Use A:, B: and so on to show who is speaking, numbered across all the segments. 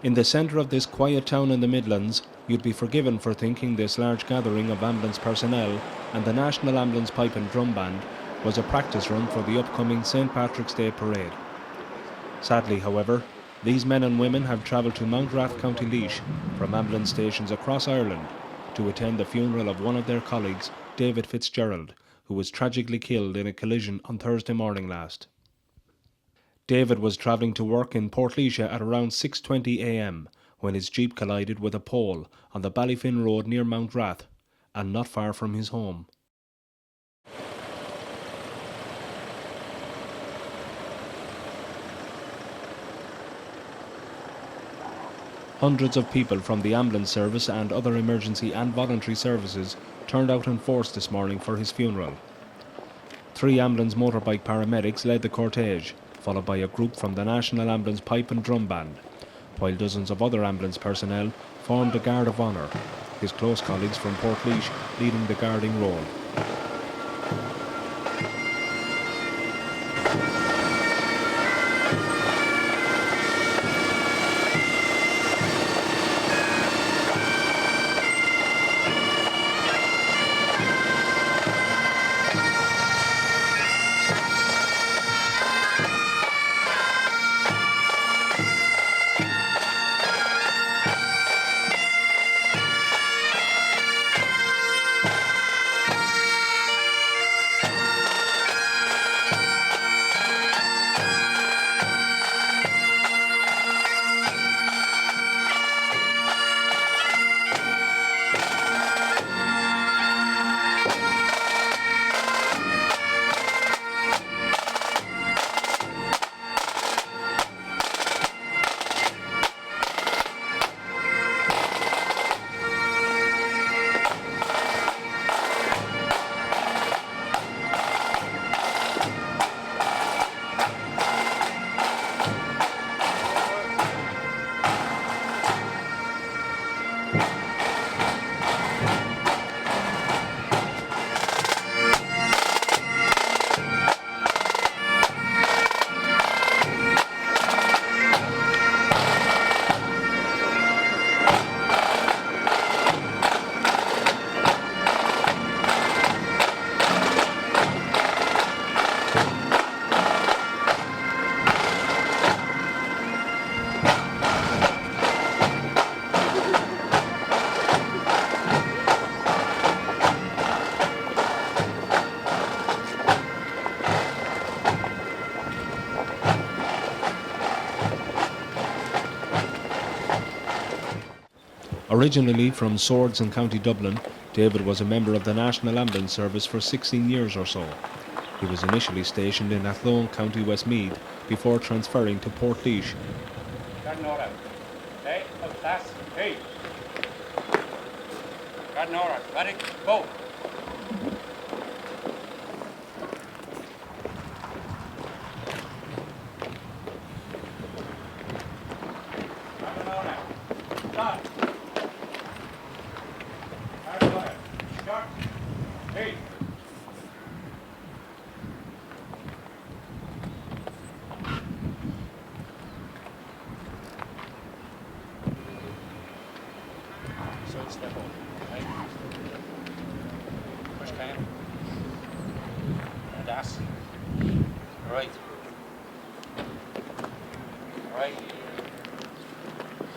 A: In the centre of this quiet town in the Midlands, you'd be forgiven for thinking this large gathering of ambulance personnel and the National Ambulance Pipe and Drum Band was a practice run for the upcoming St Patrick's Day parade. Sadly, however, these men and women have travelled to Mountgraf, County Laois from ambulance stations across Ireland to attend the funeral of one of their colleagues, David Fitzgerald, who was tragically killed in a collision on Thursday morning last. David was travelling to work in Portlaoise at around 6:20 a.m. when his jeep collided with a pole on the Ballyfin Road near Mountgraf and not far from his home. Hundreds of people from the ambulance service and other emergency and voluntary services turned out in force this morning for his funeral. 3 ambulance motorbike paramedics led the cortege, followed by a group from the National Ambulance Pipe and Drum Band, while dozens of other ambulance personnel formed a guard of honour, his close colleagues from Portlaoise leading the guarding role. Originally from Swords in County Dublin, David was a member of the National Ambulance Service for 16 years or so. He was initially stationed in Athlone, County Westmeath, before transferring to Portlaoise.
B: Ready, go! Step on. Right. Push cam. And that's. Right. Right.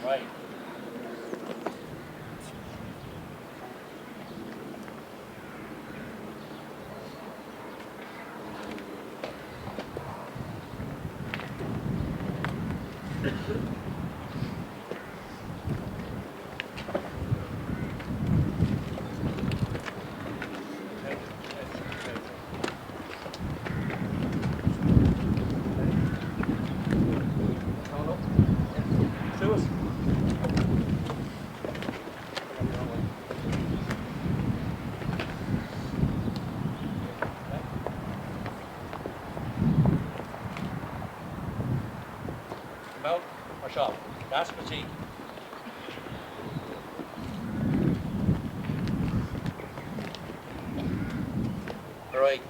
B: Right. Out, push up. That's fatigue. All right.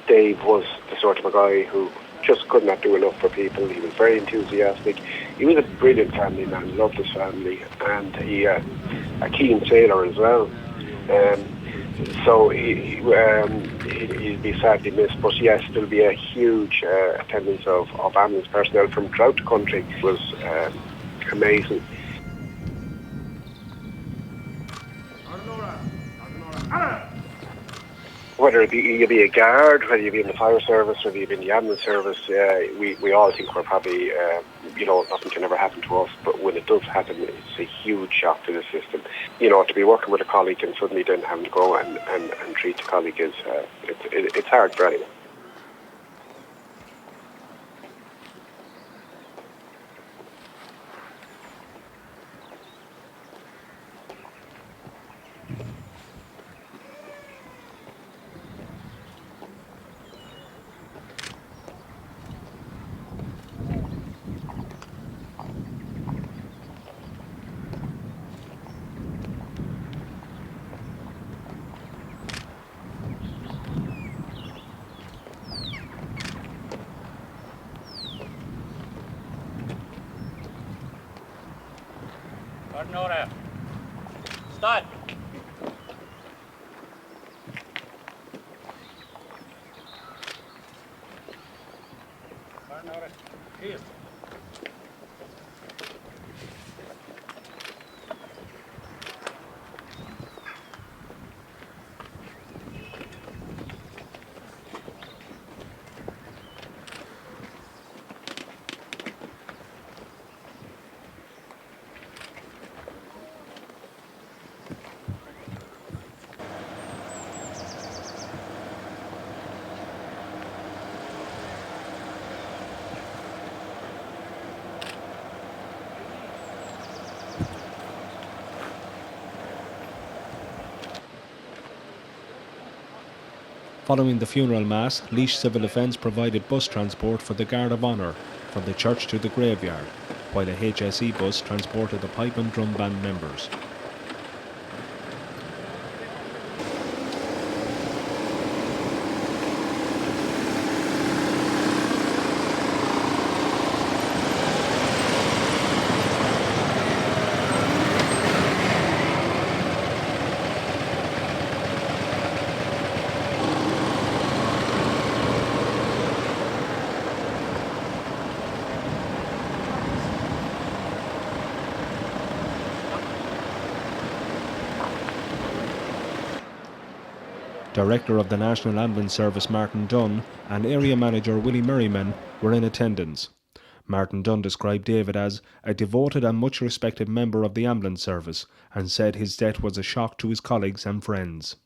C: Dave was the sort of a guy who just could not do enough for people. He was very enthusiastic. He was a brilliant family man, loved his family, and he a keen sailor as well. So he'd be sadly missed, but yes, there'll be a huge attendance of ambulance personnel from throughout the country. It was amazing. Whether you be a guard, whether you be in the fire service, whether you be in the ambulance service, we all think we're probably, nothing can ever happen to us. But when it does happen, it's a huge shock to the system. To be working with a colleague and suddenly then having to go and treat the colleague is, it's hard for anyone.
B: Order. Start. Order. Here.
A: Following the funeral mass, Laois Civil Defence provided bus transport for the Guard of Honour from the church to the graveyard, while a HSE bus transported the pipe and drum band members. Director of the National Ambulance Service Martin Dunn and Area Manager Willie Merriman were in attendance. Martin Dunn described David as a devoted and much respected member of the ambulance service and said his death was a shock to his colleagues and friends.